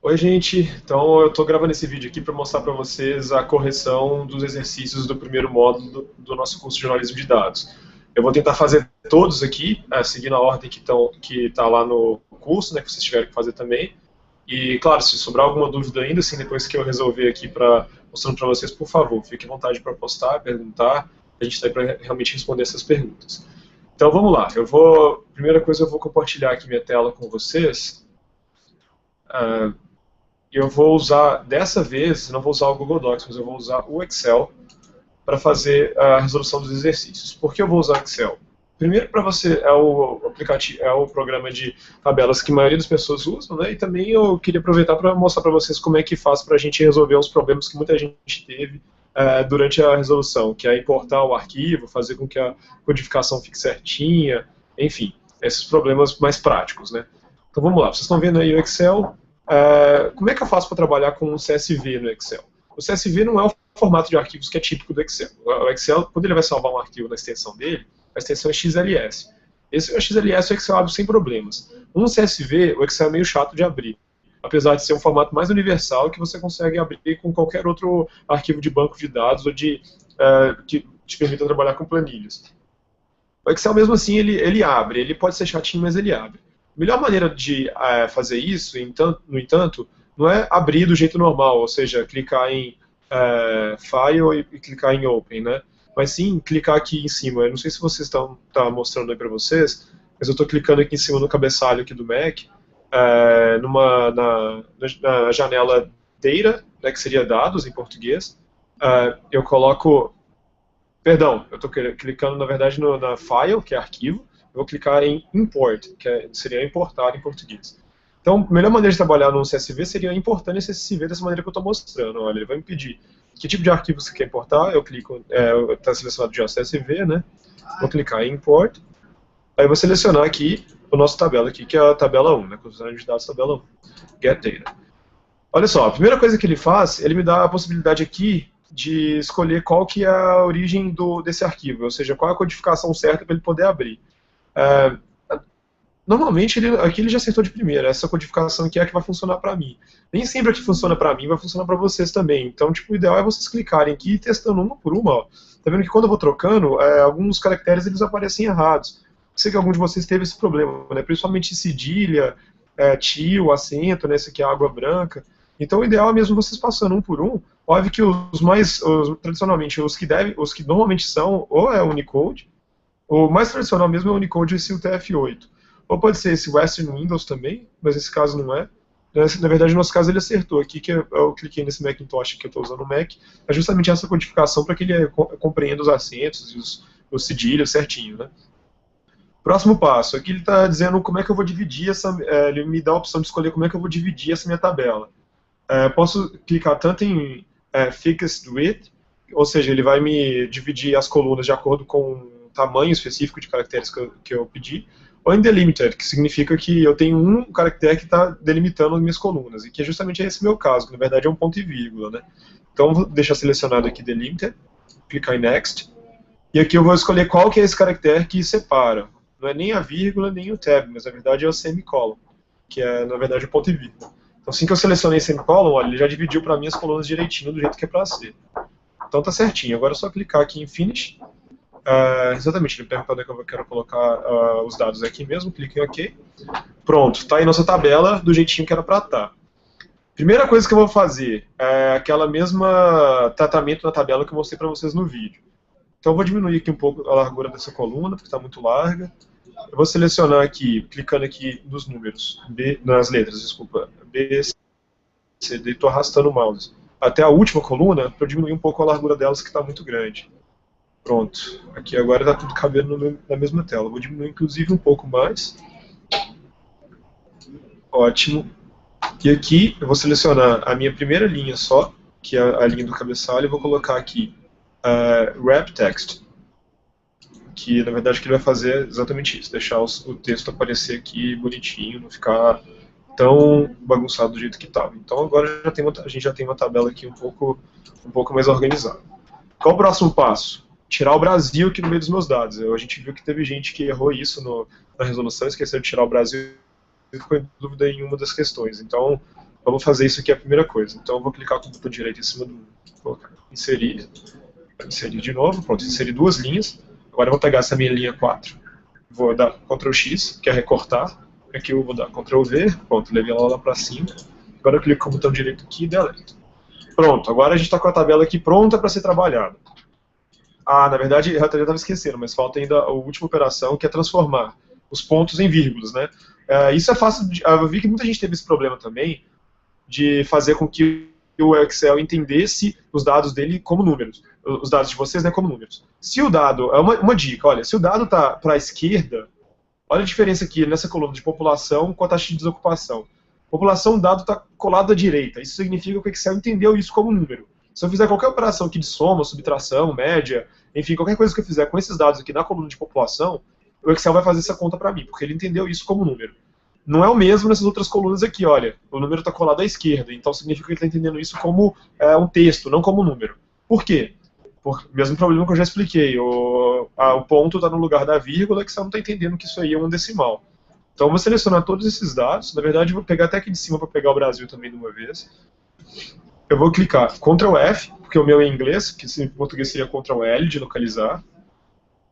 Oi, gente. Então, eu estou gravando esse vídeo aqui para mostrar para vocês a correção dos exercícios do primeiro módulo do nosso curso de jornalismo de dados. Eu vou tentar fazer todos aqui, seguindo a ordem que está lá no curso, né, que vocês tiverem que fazer também. E, claro, se sobrar alguma dúvida ainda, assim, depois que eu resolver aqui mostrando para vocês, por favor, fique à vontade para postar, perguntar. A gente está aí para realmente responder essas perguntas. Então, vamos lá. Primeira coisa, eu vou compartilhar aqui minha tela com vocês. Eu vou usar, dessa vez, não vou usar o Google Docs, mas eu vou usar o Excel para fazer a resolução dos exercícios. Por que eu vou usar o Excel? Primeiro, para você, é o aplicativo, é o programa de tabelas que a maioria das pessoas usam, né? E também eu queria aproveitar para mostrar para vocês como é que faz para a gente resolver uns problemas que muita gente teve durante a resolução, que é importar o arquivo, fazer com que a codificação fique certinha, enfim, esses problemas mais práticos, né? Então vamos lá, vocês estão vendo aí o Excel. Como é que eu faço para trabalhar com o CSV no Excel? O CSV não é o formato de arquivos que é típico do Excel. O Excel, quando ele vai salvar um arquivo na extensão dele, a extensão é XLS. Esse XLS o Excel abre sem problemas. Um CSV, o Excel é meio chato de abrir. Apesar de ser um formato mais universal que você consegue abrir com qualquer outro arquivo de banco de dados ou que te permita trabalhar com planilhas. O Excel, mesmo assim, ele abre. Ele pode ser chatinho, mas ele abre. A melhor maneira de fazer isso, no entanto, não é abrir do jeito normal, ou seja, clicar em File e clicar em Open, né? Mas sim clicar aqui em cima. Eu não sei se vocês estão mostrando aí para vocês, mas eu estou clicando aqui em cima no cabeçalho aqui do Mac, na janela Data, né, que seria dados em português. Eu coloco... Perdão, eu estou clicando, na verdade, na File, que é arquivo. Eu vou clicar em Import, que seria importar em português. Então, a melhor maneira de trabalhar no CSV seria importando esse CSV dessa maneira que eu estou mostrando. Olha, ele vai me pedir que tipo de arquivo você quer importar. Eu clico, está selecionado já o CSV, né? Vou clicar em Import. Aí eu vou selecionar aqui a nossa tabela aqui, que é a tabela 1, né? Cruzamento de dados, tabela 1. Get Data. Olha só, a primeira coisa que ele faz, ele me dá a possibilidade aqui de escolher qual que é a origem desse arquivo, ou seja, qual é a codificação certa para ele poder abrir. Normalmente, aqui ele já acertou de primeira, essa codificação aqui é a que vai funcionar para mim. Nem sempre a que funciona para mim vai funcionar para vocês também. Então, tipo, o ideal é vocês clicarem aqui e testando uma por uma. Ó. Tá vendo que quando eu vou trocando, alguns caracteres eles aparecem errados. Sei que algum de vocês teve esse problema, né? Principalmente cedilha, tio, acento, né? Esse aqui é água branca. Então, o ideal é mesmo vocês passando um por um. Óbvio que tradicionalmente, os que normalmente são, ou é Unicode, o mais tradicional mesmo é o Unicode esse UTF-8. Ou pode ser esse Western Windows também, mas esse caso não é. Na verdade, no nosso caso, ele acertou aqui, que eu cliquei nesse Macintosh que eu estou usando no Mac, é justamente essa codificação para que ele compreenda os acentos e os cedilhos certinho, né? Próximo passo, aqui ele está dizendo como é que eu vou dividir ele me dá a opção de escolher como é que eu vou dividir essa minha tabela. Posso clicar tanto em Fixed Width, ou seja, ele vai me dividir as colunas de acordo com o tamanho específico de caracteres que eu pedi, ou em Delimited, que significa que eu tenho um caractere que está delimitando as minhas colunas, e que é justamente esse meu caso, que na verdade é um ponto e vírgula, né? Então vou deixar selecionado aqui Delimited, clicar em Next, e aqui eu vou escolher qual que é esse caractere que separa. Não é nem a vírgula, nem o tab, mas na verdade é o semicolon, que é na verdade o ponto e vírgula. Então assim que eu selecionei semicolon, olha, ele já dividiu para mim as colunas direitinho, do jeito que é para ser. Então tá certinho, agora é só clicar aqui em Finish. Exatamente, ele perguntou onde é que eu quero colocar os dados aqui mesmo, clique em OK. Pronto, está aí nossa tabela do jeitinho que era para estar. Primeira coisa que eu vou fazer é aquela mesma tratamento na tabela que eu mostrei para vocês no vídeo. Então eu vou diminuir aqui um pouco a largura dessa coluna, porque está muito larga. Eu vou selecionar aqui, clicando aqui nos números, nas letras, desculpa, B, C, D, estou arrastando o mouse até a última coluna para eu diminuir um pouco a largura delas, que está muito grande. Pronto, aqui agora está tudo cabendo na mesma tela. Vou diminuir inclusive um pouco mais. Ótimo. E aqui eu vou selecionar a minha primeira linha só, que é a linha do cabeçalho, e vou colocar aqui Wrap Text, que na verdade o que ele vai fazer é exatamente isso, deixar o texto aparecer aqui bonitinho, não ficar tão bagunçado do jeito que estava. Então agora a gente já tem uma tabela aqui um pouco mais organizada. Qual o próximo passo? Tirar o Brasil aqui no meio dos meus dados. A gente viu que teve gente que errou isso na resolução, esqueceu de tirar o Brasil e ficou em dúvida em uma das questões. Então, Vamos fazer isso aqui a primeira coisa. Então eu vou clicar com o botão direito em cima do... Colocar, inserir de novo, pronto, inserir duas linhas. Agora eu vou pegar essa minha linha 4, vou dar Ctrl X, que é recortar. Aqui eu vou dar Ctrl V, pronto, levei ela lá para cima. Agora eu clico com o botão direito aqui e deleto. Pronto, agora a gente está com a tabela aqui pronta para ser trabalhada. Ah, na verdade, eu até estava esquecendo, mas falta ainda a última operação, que é transformar os pontos em vírgulas, né? Isso é fácil, eu vi que muita gente teve esse problema também, de fazer com que o Excel entendesse os dados dele como números, os dados de vocês, né, como números. Se o dado, é uma dica, olha, se o dado está para a esquerda, olha a diferença aqui nessa coluna de população com a taxa de desocupação. População, o dado está colado à direita, isso significa que o Excel entendeu isso como número. Se eu fizer qualquer operação aqui de soma, subtração, média, enfim, qualquer coisa que eu fizer com esses dados aqui na coluna de população, o Excel vai fazer essa conta para mim, porque ele entendeu isso como número. Não é o mesmo nessas outras colunas aqui, olha. O número está colado à esquerda, então significa que ele está entendendo isso como um texto, não como número. Por quê? Por mesmo problema que eu já expliquei. O ponto está no lugar da vírgula, que você não está entendendo que isso aí é um decimal. Então eu vou selecionar todos esses dados. Na verdade, eu vou pegar até aqui de cima para pegar o Brasil também de uma vez. Eu vou clicar Ctrl F, porque o meu é em inglês, que em português seria Ctrl L, de localizar.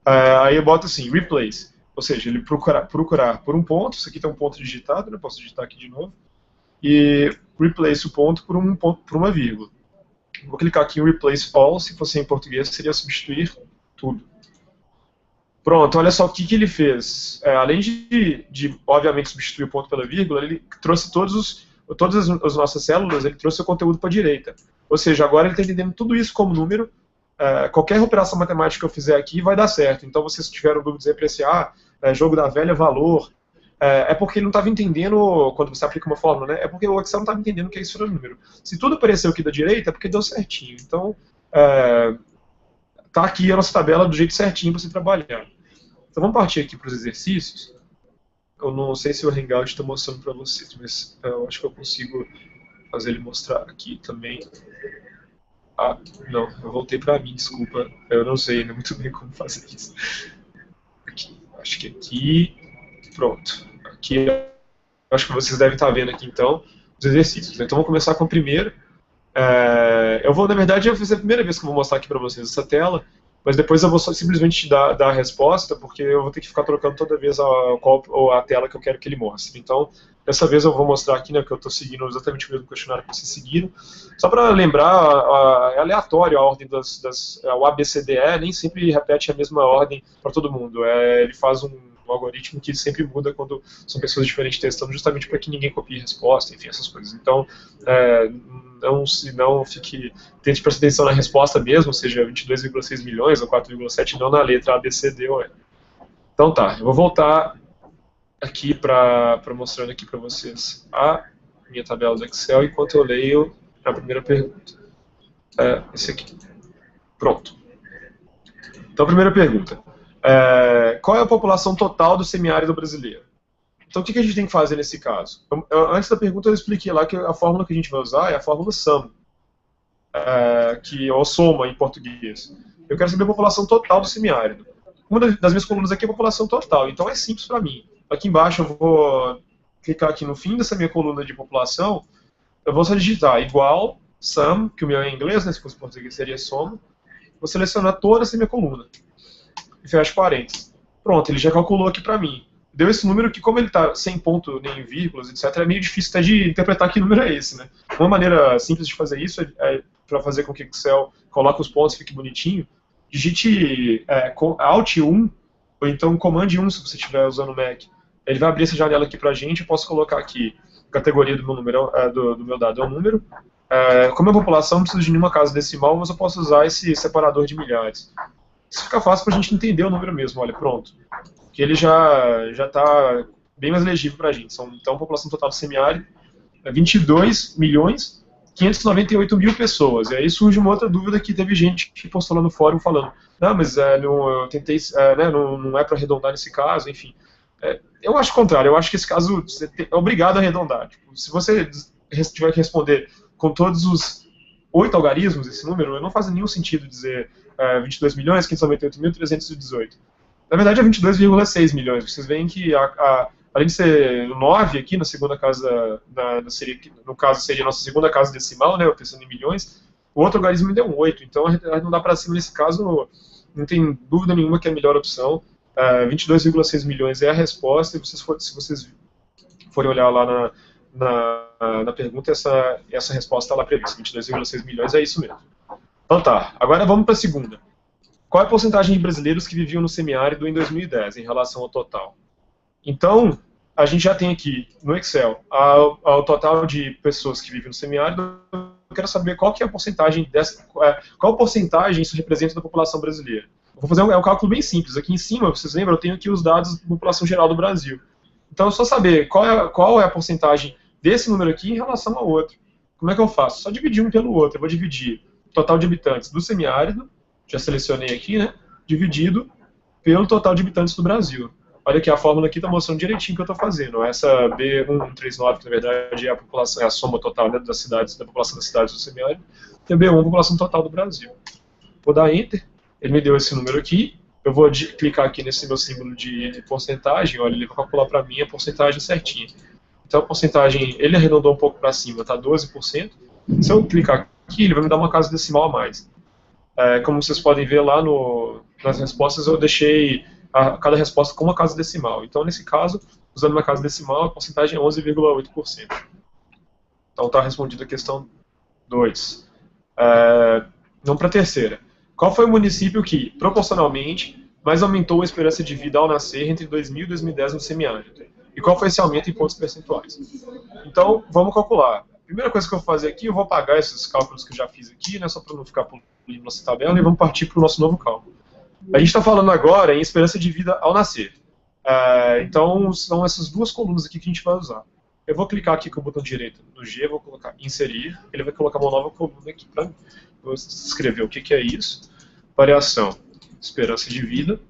Aí eu boto assim, Replace. Ou seja, ele procurar por um ponto, isso aqui tem um ponto digitado, né? Posso digitar aqui de novo, e replace o ponto por uma vírgula. Vou clicar aqui em Replace All, se fosse em português, seria substituir tudo. Pronto, olha só o que ele fez. Além de, obviamente, substituir o ponto pela vírgula, ele trouxe todas as nossas células, ele trouxe o conteúdo para a direita. Ou seja, agora ele está entendendo tudo isso como número. Qualquer operação matemática que eu fizer aqui vai dar certo. Então, vocês tiveram dúvidas aí para esse jogo da velha, valor, é porque ele não estava entendendo, quando você aplica uma fórmula, né? É porque o Excel não estava entendendo que isso era número. Se tudo apareceu aqui da direita, é porque deu certinho. Então, tá aqui a nossa tabela do jeito certinho para você trabalhar. Então, vamos partir aqui para os exercícios. Eu não sei se o Hangout está mostrando para vocês, mas eu acho que eu consigo fazer ele mostrar aqui também. Ah, não, eu voltei para mim, desculpa. Eu não sei ainda muito bem como fazer isso. Aqui, acho que aqui, pronto. Aqui, acho que vocês devem estar vendo aqui, então, os exercícios. Então, vamos começar com o primeiro. Na verdade, vai ser a primeira vez que eu vou mostrar aqui para vocês essa tela, mas depois eu vou só simplesmente dar a resposta, porque eu vou ter que ficar trocando toda vez a tela que eu quero que ele mostre. Então, dessa vez eu vou mostrar aqui, né, que eu estou seguindo exatamente o mesmo questionário que vocês seguiram. Só para lembrar, é aleatório a ordem o ABCDE, nem sempre repete a mesma ordem para todo mundo. Ele faz um algoritmo que sempre muda quando são pessoas diferentes testando, justamente para que ninguém copie a resposta, enfim, essas coisas. Então, tente prestar atenção na resposta mesmo, seja 22,6 milhões ou 4,7, não na letra A, B, C, D ou E. Então tá, eu vou voltar aqui mostrando aqui para vocês a minha tabela do Excel, enquanto eu leio a primeira pergunta. Esse aqui. Pronto. Então, a primeira pergunta. Qual é a população total do semiárido brasileiro? Então, o que a gente tem que fazer nesse caso? Antes da pergunta, eu expliquei lá que a fórmula que a gente vai usar é a fórmula SUM, ou soma em português. Eu quero saber a população total do semiárido. Uma das minhas colunas aqui é a população total, então é simples para mim. Aqui embaixo eu vou clicar aqui no fim dessa minha coluna de população, eu vou só digitar igual SUM, que o meu é em inglês, né, se fosse em português seria soma, vou selecionar toda essa minha coluna e fecho parênteses. Pronto, ele já calculou aqui para mim. Deu esse número que, como ele está sem ponto nem vírgulas, etc., é meio difícil até de interpretar que número é esse, né? Uma maneira simples de fazer isso para fazer com que o Excel coloque os pontos e fique bonitinho, digite Alt 1, ou então Command 1, se você estiver usando o Mac. Ele vai abrir essa janela aqui para a gente, eu posso colocar aqui a categoria do meu número, do meu dado é um número. Como é população, não preciso de nenhuma casa decimal, mas eu posso usar esse separador de milhares. Isso fica fácil para a gente entender o número mesmo, olha, pronto. Que ele já está bem mais legível para a gente. Então, a população total do semiárido é 22.598.000 pessoas. E aí surge uma outra dúvida que teve gente que postou lá no fórum falando, não, mas eu tentei, não é para arredondar nesse caso, enfim. Eu acho o contrário, eu acho que esse caso você é obrigado a arredondar. Tipo, se você tiver que responder com todos os 8 algarismos esse número, não faz nenhum sentido dizer 22.598.318. Na verdade é 22,6 milhões. Vocês veem que além de ser 9 aqui na segunda casa, no caso seria a nossa segunda casa decimal, né, pensando em milhões, o outro logaritmo me deu um 8, então não dá para cima nesse caso, não tem dúvida nenhuma que é a melhor opção. 22,6 milhões é a resposta, e se vocês forem olhar lá na pergunta, essa resposta está lá prevista, 22,6 milhões é isso mesmo. Então tá, agora vamos para a segunda. Qual é a porcentagem de brasileiros que viviam no semiárido em 2010 em relação ao total? Então, a gente já tem aqui no Excel ao total de pessoas que vivem no semiárido. Eu quero saber qual que é a porcentagem qual porcentagem isso representa da população brasileira. Eu vou fazer um cálculo bem simples. Aqui em cima, vocês lembram, eu tenho aqui os dados da população geral do Brasil. Então, é só saber qual é a porcentagem desse número aqui em relação ao outro. Como é que eu faço? Só dividir um pelo outro. Eu vou dividir o total de habitantes do semiárido, já selecionei aqui, né? Dividido pelo total de habitantes do Brasil. Olha aqui, a fórmula aqui está mostrando direitinho o que eu estou fazendo. Essa B139, que na verdade é a população, é a soma total, né, das cidades, da população das cidades do semiárido, e a B1 a população total do Brasil. Vou dar Enter, ele me deu esse número aqui, eu vou clicar aqui nesse meu símbolo de porcentagem, olha, ele vai calcular para mim a porcentagem certinha. Então a porcentagem, ele arredondou um pouco para cima, está 12%. Se eu clicar aqui, ele vai me dar uma casa decimal a mais. Como vocês podem ver lá nas respostas, eu deixei cada resposta com uma casa decimal. Então, nesse caso, usando uma casa decimal, a porcentagem é 11,8%. Então, está respondida a questão 2. Vamos para a terceira. Qual foi o município que, proporcionalmente, mais aumentou a esperança de vida ao nascer entre 2000 e 2010 no semiárido? E qual foi esse aumento em pontos percentuais? Então, vamos calcular. A primeira coisa que eu vou fazer aqui, eu vou apagar esses cálculos que eu já fiz aqui, né, só para não ficar pulando nossa tabela, e vamos partir para o nosso novo cálculo. A gente está falando agora em esperança de vida ao nascer. Então, são essas duas colunas aqui que a gente vai usar. Eu vou clicar aqui com o botão direito no G, vou colocar inserir, ele vai colocar uma nova coluna aqui para mim. Vou escrever o que é isso. Variação, esperança de vida.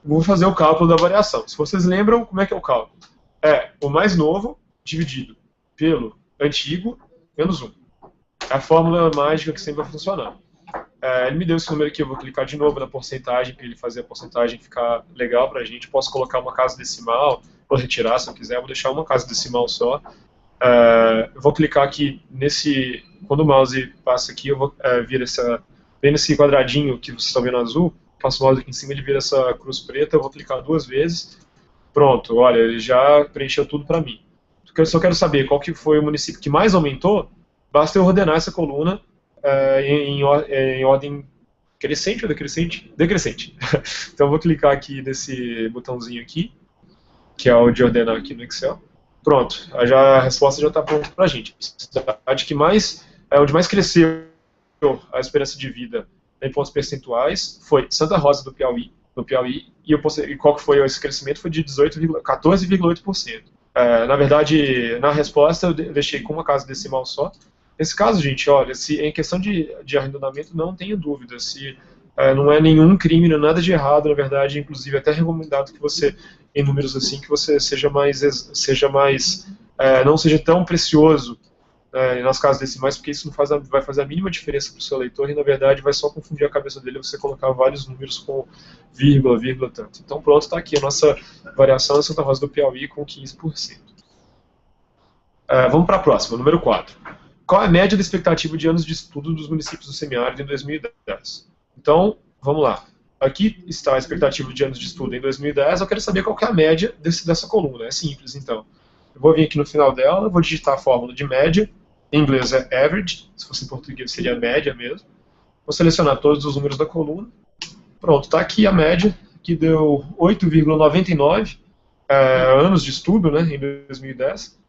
Vou fazer o cálculo da variação. Se vocês lembram, como é que é o cálculo? É o mais novo dividido pelo antigo menos 1. É a fórmula mágica que sempre vai funcionar. Ele me deu esse número aqui, eu vou clicar de novo na porcentagem, para ele fazer a porcentagem ficar legal para a gente. Posso colocar uma casa decimal, ou retirar se eu quiser, vou deixar uma casa decimal só. Eu vou clicar aqui quando o mouse passa aqui, eu vou vir bem nesse quadradinho que vocês estão vendo azul, passo o mouse aqui em cima, ele vira essa cruz preta, eu vou clicar 2 vezes. Pronto, olha, ele já preencheu tudo para mim. Eu só quero saber qual que foi o município que mais aumentou, basta eu ordenar essa coluna em ordem crescente ou decrescente? Decrescente. Então eu vou clicar aqui nesse botãozinho aqui, que é o de ordenar aqui no Excel. Pronto, a resposta já está pronta para a gente. A cidade onde mais cresceu a esperança de vida em pontos percentuais foi Santa Rosa do Piauí, e qual que foi esse crescimento? Foi de 14,8%. Na verdade, na resposta eu deixei com uma casa decimal só. Nesse caso, gente, olha, se em questão de arredondamento, não tenha dúvida, se não é nenhum crime, não é nada de errado, na verdade, inclusive até recomendado que você, em números assim, que você não seja tão precioso nas casas decimais, porque isso não vai fazer a mínima diferença para o seu leitor e, na verdade, vai só confundir a cabeça dele você colocar vários números com vírgula, tanto. Então, pronto, está aqui a nossa variação em Santa Rosa do Piauí com 15%. Vamos para a próxima, número 4. Qual é a média da expectativa de anos de estudo dos municípios do semiárido em 2010? Então, vamos lá. Aqui está a expectativa de anos de estudo em 2010, eu quero saber qual que é a média dessa coluna. É simples, então. Eu vou vir aqui no final dela, vou digitar a fórmula de média, em inglês é average, se fosse em português seria média mesmo. Vou selecionar todos os números da coluna. Pronto, está aqui a média, que deu 8,99 anos de estudo, né, em 2010.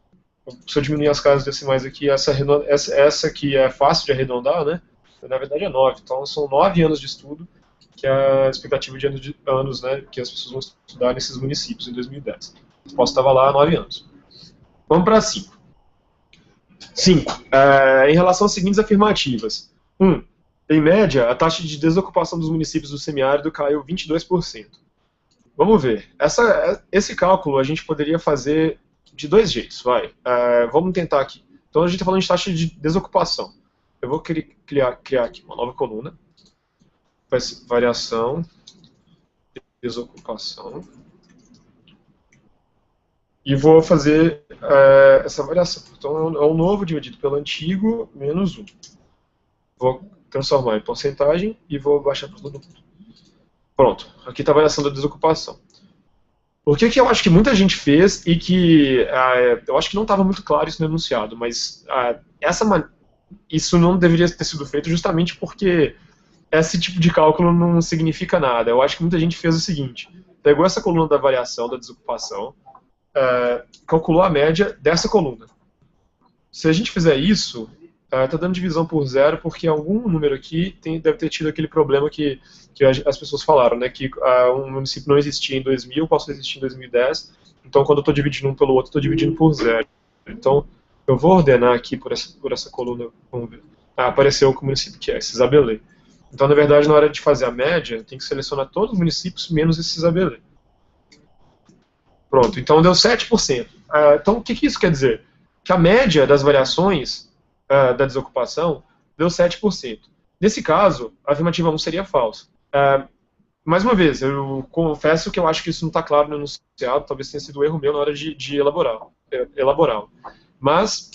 Se eu diminuir as casas decimais aqui, essa aqui é fácil de arredondar, né? Na verdade é 9, então são 9 anos de estudo, que é a expectativa de anos, né, que as pessoas vão estudar nesses municípios em 2010. A resposta estava lá há 9 anos. Vamos para 5. 5. Em relação às seguintes afirmativas. 1. Em média, a taxa de desocupação dos municípios do semiárido caiu 22%. Vamos ver. Esse cálculo a gente poderia fazer de 2 jeitos, vai. Vamos tentar aqui. Então a gente está falando de taxa de desocupação. Eu vou criar aqui uma nova coluna. Variação, desocupação. e vou fazer essa variação. Então é o novo dividido pelo antigo menos 1. Vou transformar em porcentagem e vou baixar para todo mundo. Pronto, aqui está a variação da desocupação. Por que eu acho que muita gente fez e que eu acho que não estava muito claro isso no enunciado, mas isso não deveria ter sido feito justamente porque esse tipo de cálculo não significa nada. Eu acho que muita gente fez o seguinte: pegou essa coluna da variação da desocupação, calculou a média dessa coluna. Se a gente fizer isso, está dando divisão por zero, porque algum número aqui deve ter tido aquele problema que as pessoas falaram, né, que um município não existia em 2000, passou a existir em 2010, então quando eu estou dividindo um pelo outro, estou dividindo por zero. Então, eu vou ordenar aqui por essa coluna, vamos ver. Apareceu o município que é, Isabelê. Então, na verdade, na hora de fazer a média, tem que selecionar todos os municípios menos esse Isabelê. Pronto, então deu 7%. Então, o que isso quer dizer? Que a média das variações da desocupação deu 7%. Nesse caso, a afirmativa 1 seria falsa. Mais uma vez, eu confesso que eu acho que isso não está claro no enunciado, talvez tenha sido um erro meu na hora de elaborá-lo. Mas,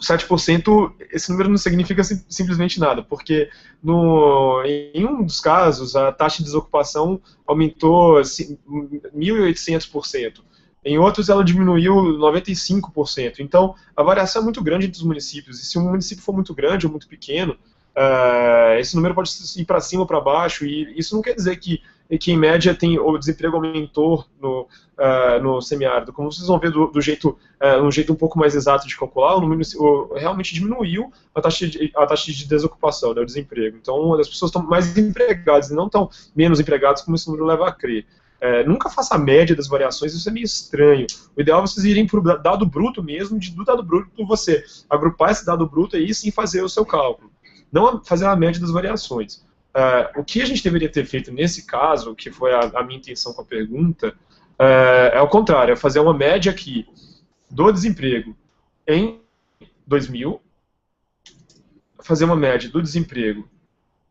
7%, esse número não significa simplesmente nada, porque em um dos casos, a taxa de desocupação aumentou 1.800%. Em outros, ela diminuiu 95%. Então, a variação é muito grande entre os municípios. E se um município for muito grande ou muito pequeno, esse número pode ir para cima ou para baixo. E isso não quer dizer que em média, o desemprego aumentou no semiárido. Como vocês vão ver um jeito um pouco mais exato de calcular, realmente diminuiu a taxa de desocupação, né, o desemprego. Então, as pessoas estão mais empregadas e não estão menos empregadas, como esse número leva a crer. Nunca faça a média das variações, isso é meio estranho. O ideal é vocês irem para o dado bruto mesmo, do dado bruto você agrupar esse dado bruto e sim fazer o seu cálculo. Não fazer a média das variações. O que a gente deveria ter feito nesse caso, que foi a minha intenção com a pergunta, é o contrário, é fazer uma média aqui do desemprego em 2000, fazer uma média do desemprego,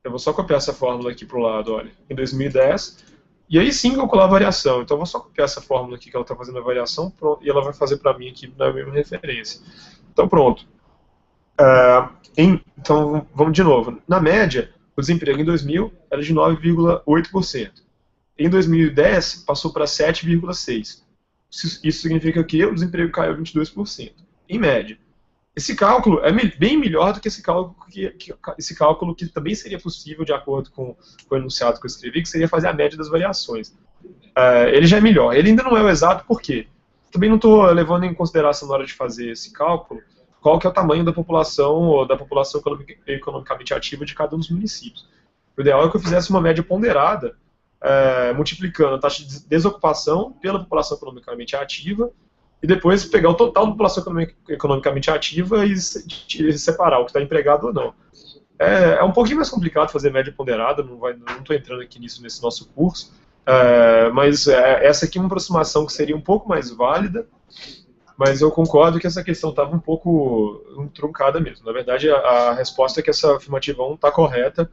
eu vou só copiar essa fórmula aqui para o lado, olha, em 2010, e aí sim calcular a variação. Então eu vou só copiar essa fórmula aqui que ela está fazendo a variação, pronto, e ela vai fazer para mim aqui na mesma referência. Então pronto. Então vamos de novo. Na média, o desemprego em 2000 era de 9,8%. Em 2010, passou para 7,6%. Isso significa que o desemprego caiu 22%, em média. Esse cálculo é bem melhor do que esse cálculo que também seria possível, de acordo com o enunciado que eu escrevi, que seria fazer a média das variações. Ele já é melhor. Ele ainda não é o exato, por quê? Também não estou levando em consideração na hora de fazer esse cálculo qual que é o tamanho da população, ou da população economicamente ativa de cada um dos municípios. O ideal é que eu fizesse uma média ponderada, multiplicando a taxa de desocupação pela população economicamente ativa, e depois pegar o total da população economicamente ativa e separar o que está empregado ou não. É um pouquinho mais complicado fazer média ponderada, não estou entrando aqui nesse nosso curso, mas essa aqui é uma aproximação que seria um pouco mais válida, mas eu concordo que essa questão estava um pouco truncada mesmo. Na verdade, a resposta é que essa afirmativa 1 está correta,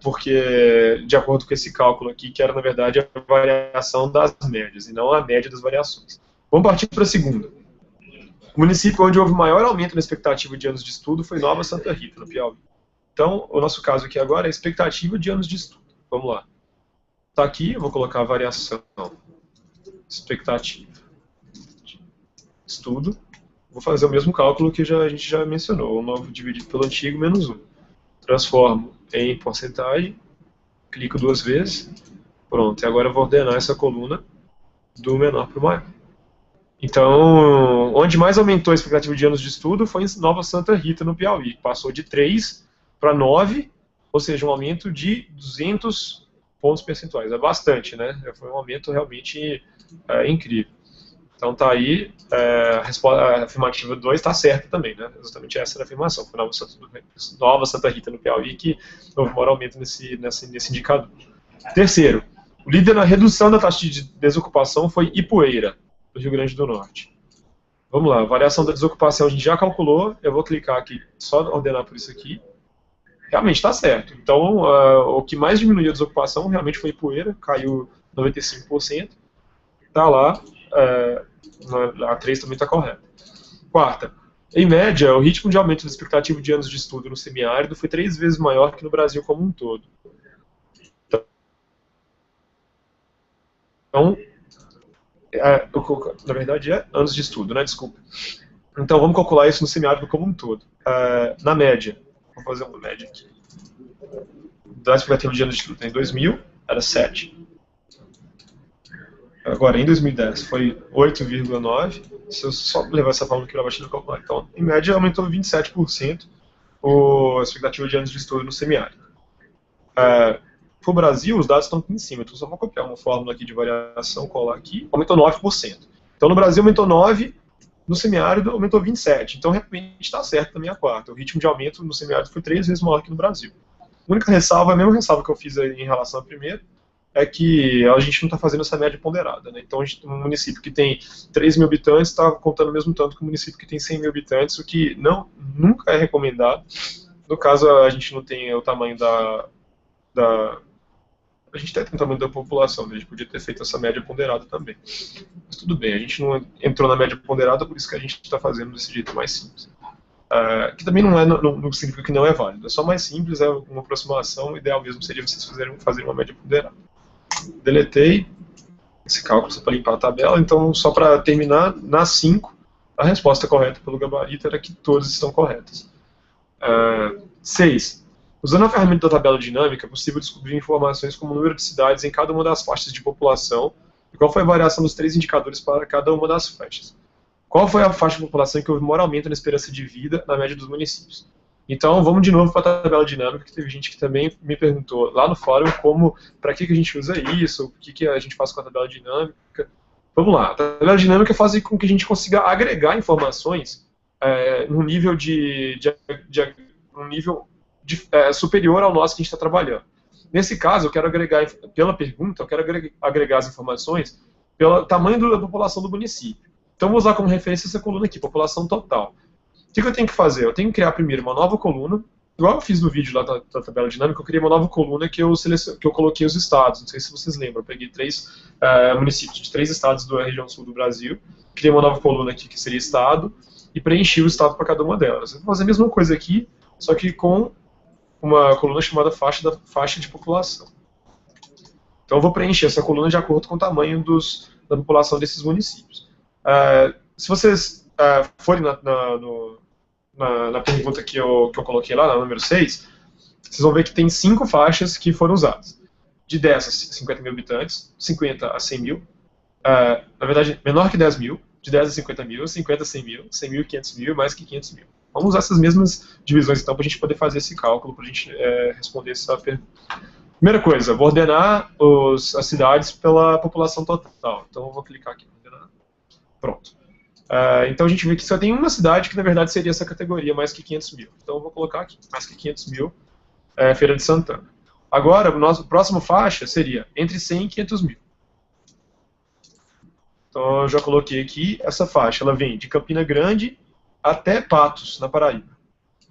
porque, de acordo com esse cálculo aqui, que era, na verdade, a variação das médias, e não a média das variações. Vamos partir para a segunda. O município onde houve maior aumento na expectativa de anos de estudo foi Nova Santa Rita, no Piauí. Então, o nosso caso aqui agora é a expectativa de anos de estudo. Vamos lá. Está aqui, eu vou colocar a variação. Expectativa de estudo. Vou fazer o mesmo cálculo que a gente já mencionou. O novo dividido pelo antigo menos 1. Transformo em porcentagem. Clico 2 vezes. Pronto, e agora eu vou ordenar essa coluna do menor para o maior. Então, onde mais aumentou a expectativa de anos de estudo foi em Nova Santa Rita, no Piauí. Passou de 3 para 9, ou seja, um aumento de 200 pontos percentuais. É bastante, né? Foi um aumento realmente incrível. Então tá aí, a afirmativa 2 está certa também, né? Exatamente essa era a afirmação. Foi Nova Santa Rita, no Piauí, que houve um maior aumento nesse indicador. Terceiro, o líder na redução da taxa de desocupação foi Ipueira, do Rio Grande do Norte. Vamos lá, variação da desocupação a gente já calculou, eu vou clicar aqui, só ordenar por isso aqui. Realmente está certo. Então, o que mais diminuiu a desocupação realmente foi Ipueira, caiu 95%. Está lá, A 3 também está correta. Quarta, em média, o ritmo de aumento da expectativa de anos de estudo no semiárido foi 3 vezes maior que no Brasil como um todo. Então, na verdade é anos de estudo, né? Desculpa. Então, vamos calcular isso no semiárido como um todo. Na média, vou fazer uma média aqui. Da expectativa de anos de estudo, em 2000, era 7. Agora, em 2010, foi 8,9. Se eu só levar essa fórmula aqui para baixo e calcular. Então, em média, aumentou 27% a expectativa de anos de estudo no semiárido. Para o Brasil, os dados estão aqui em cima. Então, só vou copiar uma fórmula aqui de variação, colar aqui. Aumentou 9%. Então, no Brasil, aumentou 9%. No semiárido, aumentou 27%. Então, realmente, está certo também a quarta. O ritmo de aumento no semiárido foi 3 vezes maior que no Brasil. A única ressalva, a mesma ressalva que eu fiz aí em relação à primeira, é que a gente não está fazendo essa média ponderada, né? Então, um município que tem 3 mil habitantes está contando o mesmo tanto que um município que tem 100 mil habitantes, o que nunca é recomendado. No caso, a gente não tem o tamanho a gente tem o tamanho da população, né? A gente podia ter feito essa média ponderada também. Mas tudo bem, a gente não entrou na média ponderada, por isso que a gente está fazendo desse jeito mais simples. Que também não significa que não é válido, é só mais simples, é uma aproximação, o ideal mesmo seria vocês fazerem uma média ponderada. Deletei esse cálculo só para limpar a tabela, então só para terminar, na 5, a resposta correta pelo gabarito era que todas estão corretas. 6. Usando a ferramenta da tabela dinâmica, é possível descobrir informações como o número de cidades em cada uma das faixas de população e qual foi a variação dos 3 indicadores para cada uma das faixas. Qual foi a faixa de população que houve maior aumento na esperança de vida na média dos municípios? Então, vamos de novo para a tabela dinâmica, que teve gente que também me perguntou lá no fórum para que a gente usa isso, o que a gente faz com a tabela dinâmica. Vamos lá, a tabela dinâmica faz com que a gente consiga agregar informações num nível superior ao nosso que a gente está trabalhando. Nesse caso, eu quero agregar, pela pergunta, eu quero agregar as informações pelo tamanho da população do município. Então, vou usar como referência essa coluna aqui, população total. O que eu tenho que fazer? Eu tenho que criar primeiro uma nova coluna, igual eu fiz no vídeo lá da tabela dinâmica, eu criei uma nova coluna que eu coloquei os estados, não sei se vocês lembram, eu peguei 3 municípios de 3 estados da região sul do Brasil, criei uma nova coluna aqui que seria estado, e preenchi o estado para cada uma delas. Eu vou fazer a mesma coisa aqui, só que com uma coluna chamada faixa de população. Então eu vou preencher essa coluna de acordo com o tamanho da população desses municípios. Se vocês forem na pergunta que eu coloquei lá, na número 6, vocês vão ver que tem 5 faixas que foram usadas. De 10 a 50 mil habitantes, 50 a 100 mil, na verdade, menor que 10 mil, de 10 a 50 mil, 50 a 100 mil, 100 mil a 500 mil, mais que 500 mil. Vamos usar essas mesmas divisões, então, para a gente poder fazer esse cálculo, para a gente responder essa pergunta. Primeira coisa, vou ordenar as cidades pela população total. Então, eu vou clicar aqui, ordenar. Pronto. Então, a gente vê que só tem uma cidade que, na verdade, seria essa categoria, mais que 500 mil. Então, eu vou colocar aqui, mais que 500 mil, Feira de Santana. Agora, o nosso próximo faixa seria entre 100 e 500 mil. Então, eu já coloquei aqui essa faixa. Ela vem de Campina Grande até Patos, na Paraíba.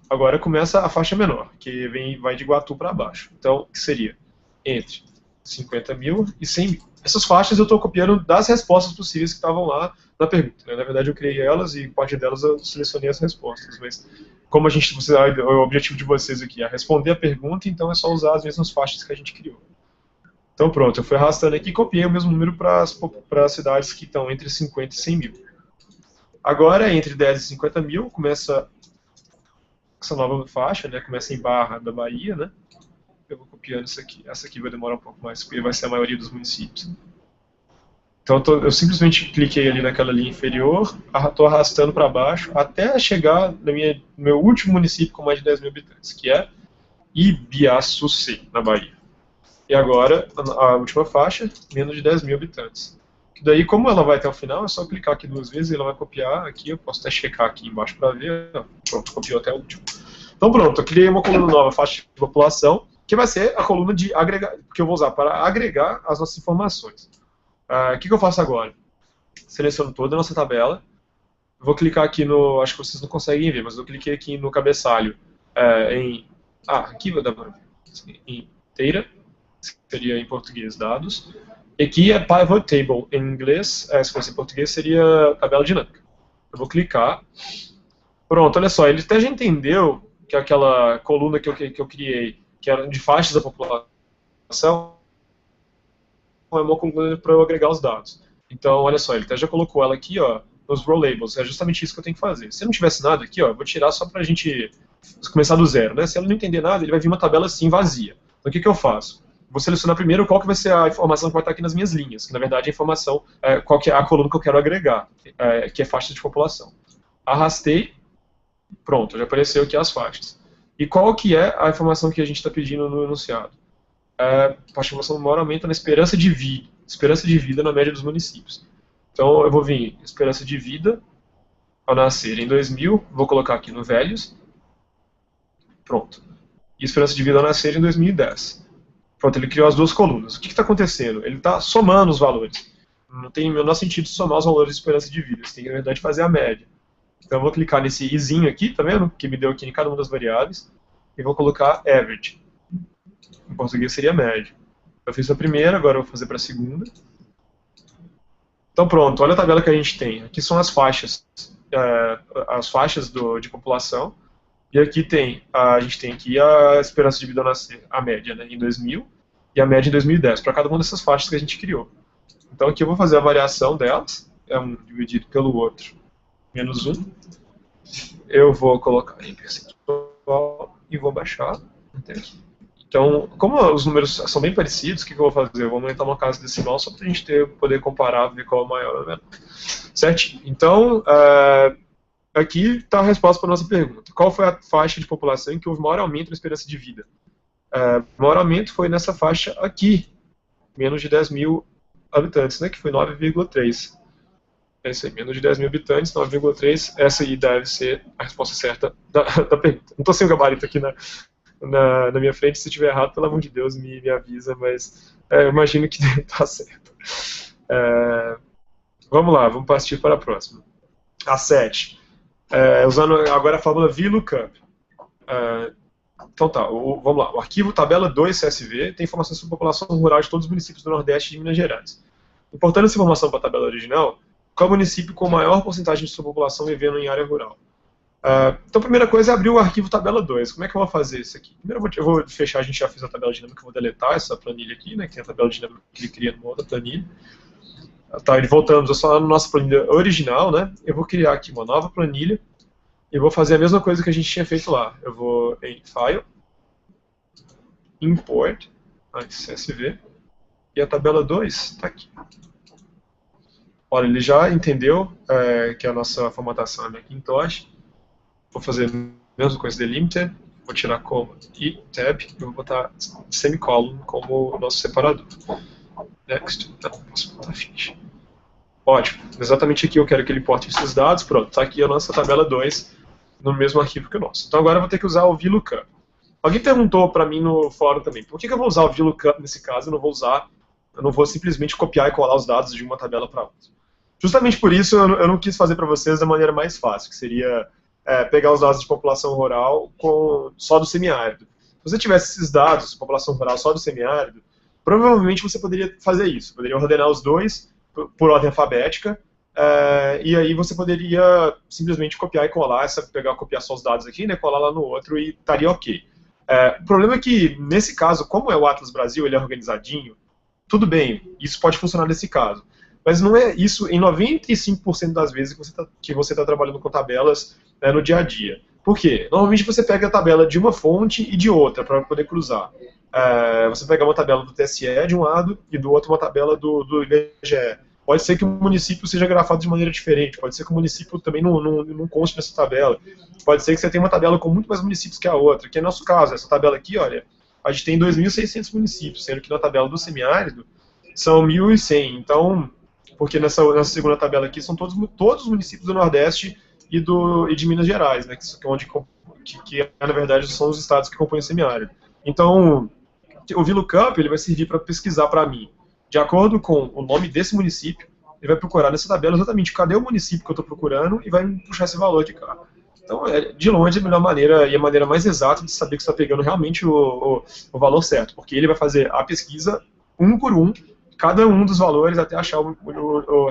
Agora começa a faixa menor, que vai de Iguatu para baixo. Então, que seria entre 50 mil e 100 mil. Essas faixas eu estou copiando das respostas possíveis que estavam lá na pergunta. Né? Na verdade, eu criei elas e parte delas eu selecionei as respostas. Mas como o objetivo de vocês aqui é responder a pergunta, então é só usar as mesmas faixas que a gente criou. Então pronto, eu fui arrastando aqui e copiei o mesmo número para as cidades que estão entre 50 e 100 mil. Agora, entre 10 e 50 mil, começa essa nova faixa, né? Começa em Barra da Bahia, né? Eu vou copiando isso aqui. Essa aqui vai demorar um pouco mais, porque vai ser a maioria dos municípios. Então, eu simplesmente cliquei ali naquela linha inferior, estou arrastando para baixo, até chegar no meu último município com mais de 10 mil habitantes, que é Ibiaçucê, na Bahia. E agora, a última faixa, menos de 10 mil habitantes. Que daí, como ela vai até o final, é só clicar aqui 2 vezes e ela vai copiar aqui. Eu posso até checar aqui embaixo para ver. Pronto, copiou até o último. Então pronto, eu criei uma coluna nova, faixa de população, que vai ser a coluna de agregar, que eu vou usar para agregar as nossas informações. O que eu faço agora? Seleciono toda a nossa tabela. Vou clicar aqui no... Acho que vocês não conseguem ver, mas eu cliquei aqui no cabeçalho aqui vai dar para ver. Inteira, seria em português dados. E aqui é pivot table em inglês, se fosse em português seria tabela dinâmica. Eu vou clicar. Pronto, olha só, ele até já entendeu que aquela coluna que eu criei, que era de faixas da população, é uma coluna para eu agregar os dados. Então, olha só, ele até já colocou ela aqui, ó, nos row labels. É justamente isso que eu tenho que fazer. Se não tivesse nada aqui, ó, eu vou tirar só para a gente começar do zero, né? Se ela não entender nada, ele vai vir uma tabela assim, vazia. Então, o que eu faço? Vou selecionar primeiro qual que vai ser a informação que vai estar aqui nas minhas linhas, que na verdade é a informação, qual que é a coluna que eu quero agregar, que é faixa de população. Arrastei, pronto, já apareceu aqui as faixas. E qual que é a informação que a gente está pedindo no enunciado? A informação do maior aumenta na esperança de vida na média dos municípios. Então eu vou vir esperança de vida ao nascer em 2000, vou colocar aqui no velhos, pronto. E esperança de vida ao nascer em 2010. Pronto, ele criou as duas colunas. O que está acontecendo? Ele está somando os valores. Não tem o menor sentido somar os valores de esperança de vida. Você tem que, na verdade, fazer a média. Então eu vou clicar nesse izinho aqui, tá vendo? Que me deu aqui em cada uma das variáveis. E vou colocar average. Em português seria média. Eu fiz a primeira, agora eu vou fazer para a segunda. Então pronto, olha a tabela que a gente tem. Aqui são as faixas de população. E aqui a gente tem aqui a esperança de vida ao nascer, a média, né, em 2000 e a média em 2010, para cada uma dessas faixas que a gente criou. Então aqui eu vou fazer a variação delas, é um dividido pelo outro, menos 1. Eu vou colocar em percentual e vou baixar. Então, como os números são bem parecidos, o que eu vou fazer? Eu vou aumentar uma casa decimal só para a gente poder comparar, ver qual é o maior ou menor. Certo? Então, aqui está a resposta para a nossa pergunta. Qual foi a faixa de população em que houve maior aumento na esperança de vida? O maior aumento foi nessa faixa aqui, menos de 10 mil habitantes, né, que foi 9,3. É isso aí, menos de 10 mil habitantes, 9,3. Essa aí deve ser a resposta certa da pergunta. Não estou sem o gabarito aqui na minha frente, se estiver errado, pelo amor de Deus, me avisa, mas eu imagino que está certo. Vamos lá, vamos partir para a próxima. A 7. Usando agora a fórmula VLOOKUP. Então tá, vamos lá. O arquivo tabela 2 CSV tem informações sobre a população rural de todos os municípios do Nordeste e de Minas Gerais. Importando essa informação para a tabela original, qual é o município com maior porcentagem de sua população vivendo em área rural? Então a primeira coisa é abrir o arquivo tabela 2. Como é que eu vou fazer isso aqui? Primeiro eu vou fechar, a gente já fez a tabela dinâmica, eu vou deletar essa planilha aqui, né, que tem a tabela dinâmica que ele cria numa outra planilha. Tá, e voltamos só na nossa planilha original, né? Eu vou criar aqui uma nova planilha e vou fazer a mesma coisa que a gente tinha feito lá. Eu vou em File, Import, CSV, e a tabela 2 está aqui. Olha, ele já entendeu que a nossa formatação é Macintosh. Vou fazer a mesma coisa, Delimited, vou tirar Comma e Tab, e vou botar semicolon como o nosso separador. Next, não, posso botar Finish. Ótimo, exatamente aqui eu quero que ele importe esses dados, pronto, está aqui a nossa tabela 2 no mesmo arquivo que o nosso. Então agora eu vou ter que usar o VLOOKUP. Alguém perguntou para mim no fórum também, por que eu vou usar o VLOOKUP nesse caso? Eu não vou simplesmente copiar e colar os dados de uma tabela para outra. Justamente por isso eu não quis fazer para vocês da maneira mais fácil, que seria pegar os dados de população rural só do semiárido. Se você tivesse esses dados de população rural só do semiárido, provavelmente você poderia fazer isso, poderia ordenar os dois por ordem alfabética, e aí você poderia simplesmente copiar e colar, copiar só os dados aqui, né, colar lá no outro e estaria ok. O problema é que, nesse caso, como é o Atlas Brasil, ele é organizadinho, tudo bem, isso pode funcionar nesse caso. Mas não é isso em 95% das vezes que você tá trabalhando com tabelas no dia a dia. Por quê? Normalmente você pega a tabela de uma fonte e de outra para poder cruzar. Você pega uma tabela do TSE de um lado e do outro uma tabela do IBGE. Pode ser que o município seja grafado de maneira diferente, pode ser que o município também não conste nessa tabela. Pode ser que você tenha uma tabela com muito mais municípios que a outra, que é nosso caso. Essa tabela aqui, olha, a gente tem 2.600 municípios, sendo que na tabela do semiárido são 1.100. Então, porque nessa segunda tabela aqui são todos os municípios do Nordeste e de Minas Gerais, né, que na verdade são os estados que compõem o semiárido. Então, o VLOOKUP ele vai servir para pesquisar para mim, de acordo com o nome desse município, ele vai procurar nessa tabela exatamente cadê o município que eu estou procurando e vai me puxar esse valor de cá. Então, de longe, a melhor maneira e a maneira mais exata de saber que você está pegando realmente o valor certo, porque ele vai fazer a pesquisa um por um, cada um dos valores até achar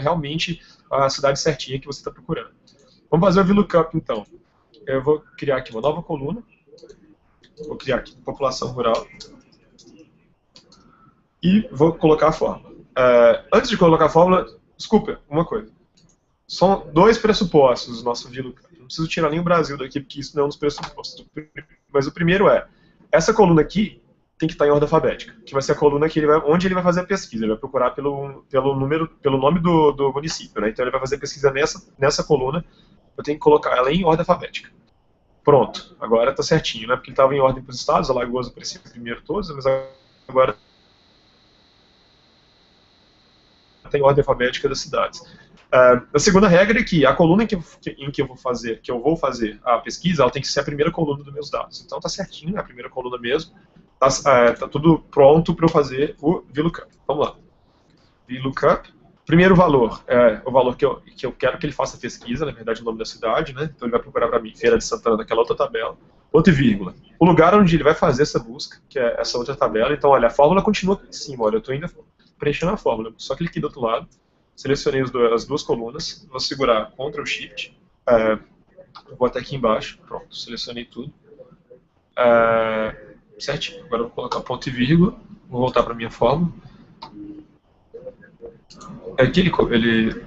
realmente a cidade certinha que você está procurando. Vamos fazer o VLOOKUP, então. Eu vou criar aqui uma nova coluna. Vou criar aqui população rural. E vou colocar a fórmula. Antes de colocar a fórmula, desculpa, uma coisa. São dois pressupostos do nosso VLOOKUP. Não preciso tirar nem o Brasil daqui, porque isso não é um dos pressupostos. Mas o primeiro é, essa coluna aqui tem que estar em ordem alfabética, que vai ser a coluna que onde ele vai fazer a pesquisa. Ele vai procurar pelo nome do município, né? Então ele vai fazer a pesquisa nessa coluna. Eu tenho que colocar ela em ordem alfabética. Pronto, agora está certinho, né? Porque ele estava em ordem para os estados, Alagoas aparecia primeiro todos, mas agora tem ordem alfabética das cidades. A segunda regra é que a coluna em que eu vou fazer a pesquisa, ela tem que ser a primeira coluna dos meus dados. Então está certinho, é a primeira coluna mesmo. Tá tudo pronto para eu fazer o VLOOKUP. Vamos lá. VLOOKUP. Primeiro valor é o valor que eu quero que ele faça a pesquisa, na verdade o nome da cidade, né? Então ele vai procurar para mim Feira de Santana naquela outra tabela. Outra vírgula. O lugar onde ele vai fazer essa busca, que é essa outra tabela. Então, olha, a fórmula continua aqui em cima. Olha, eu estou ainda preenchendo a fórmula. Só cliquei do outro lado. Selecionei as duas colunas, vou segurar Ctrl Shift, vou até aqui embaixo, pronto, selecionei tudo. Certinho, agora eu vou colocar ponto e vírgula, vou voltar para a minha fórmula. Aqui ele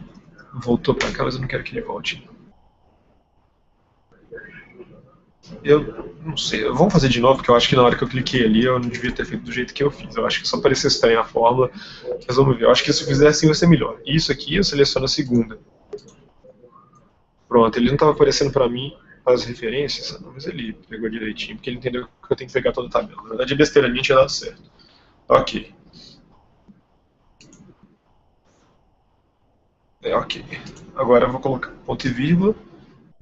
voltou para cá, mas eu não quero que ele volte. Eu não sei, vamos fazer de novo, porque eu acho que na hora que eu cliquei ali eu não devia ter feito do jeito que eu fiz. Eu acho que só parecia estranho a fórmula, mas vamos ver. Eu acho que se eu fizer assim vai ser melhor. Isso aqui eu seleciono a segunda. Pronto, ele não estava aparecendo para mim as referências, mas ele pegou direitinho, porque ele entendeu que eu tenho que pegar toda a tabela. Na verdade, besteira minha tinha dado certo. Ok. Ok. Agora eu vou colocar ponto e vírgula.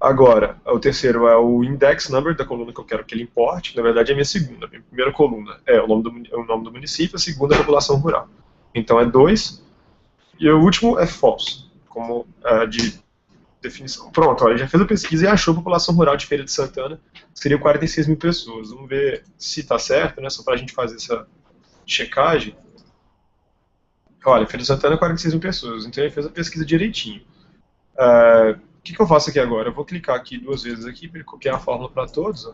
Agora, o terceiro é o index number da coluna que eu quero que ele importe. Na verdade, é a minha segunda. A minha primeira coluna é o nome do município, a segunda é a população rural. Então é 2. E o último é false, como de definição. Pronto, ó, ele já fez a pesquisa e achou a população rural de Feira de Santana, que seria 46 mil pessoas. Vamos ver se está certo, né? Só para a gente fazer essa checagem. Olha, Feira de Santana é 46 mil pessoas, então ele fez a pesquisa direitinho. O que eu faço aqui agora? Eu vou clicar aqui 2 vezes aqui para ele copiar a fórmula para todos. Ó.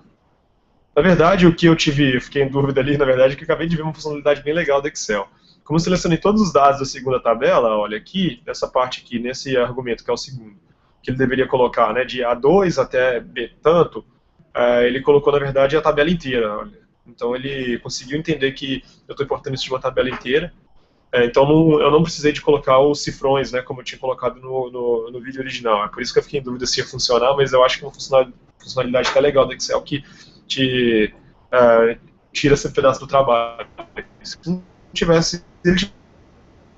Na verdade, o que eu fiquei em dúvida ali, na verdade, é que eu acabei de ver uma funcionalidade bem legal do Excel. Como eu selecionei todos os dados da segunda tabela, olha aqui, nessa parte aqui, nesse argumento que é o segundo, que ele deveria colocar, né, de A2 até B tanto, ele colocou, na verdade, a tabela inteira. Olha. Então ele conseguiu entender que eu estou importando isso de uma tabela inteira. Então eu não precisei de colocar os cifrões, né, como eu tinha colocado no vídeo original. É por isso que eu fiquei em dúvida se ia funcionar, mas eu acho que é uma funcionalidade até legal do Excel que te tira esse pedaço do trabalho. Se ele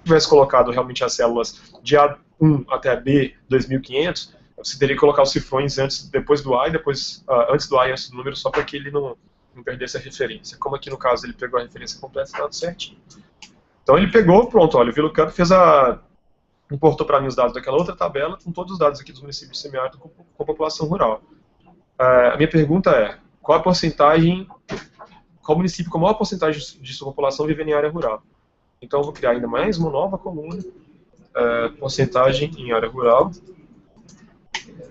tivesse colocado realmente as células de A1 até B 2500, você teria que colocar os cifrões depois do A e depois antes do A e antes do número, só para que ele não perdesse a referência. Como aqui no caso ele pegou a referência completa, está tudo certinho. Então ele pegou, pronto, olha, o VLOOKUP importou para mim os dados daquela outra tabela, com todos os dados aqui dos municípios semiáridos com população rural. A minha pergunta é, qual município com a maior porcentagem de sua população vive em área rural? Então eu vou criar ainda mais uma nova coluna, porcentagem em área rural.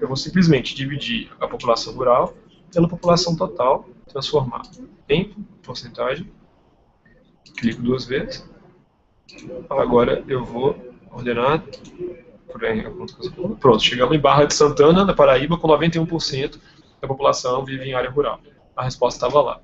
Eu vou simplesmente dividir a população rural pela população total, transformar em porcentagem. Clico 2 vezes. Agora eu vou ordenar. Pronto, chegamos em Barra de Santana, na Paraíba, com 91% da população vive em área rural. A resposta estava lá.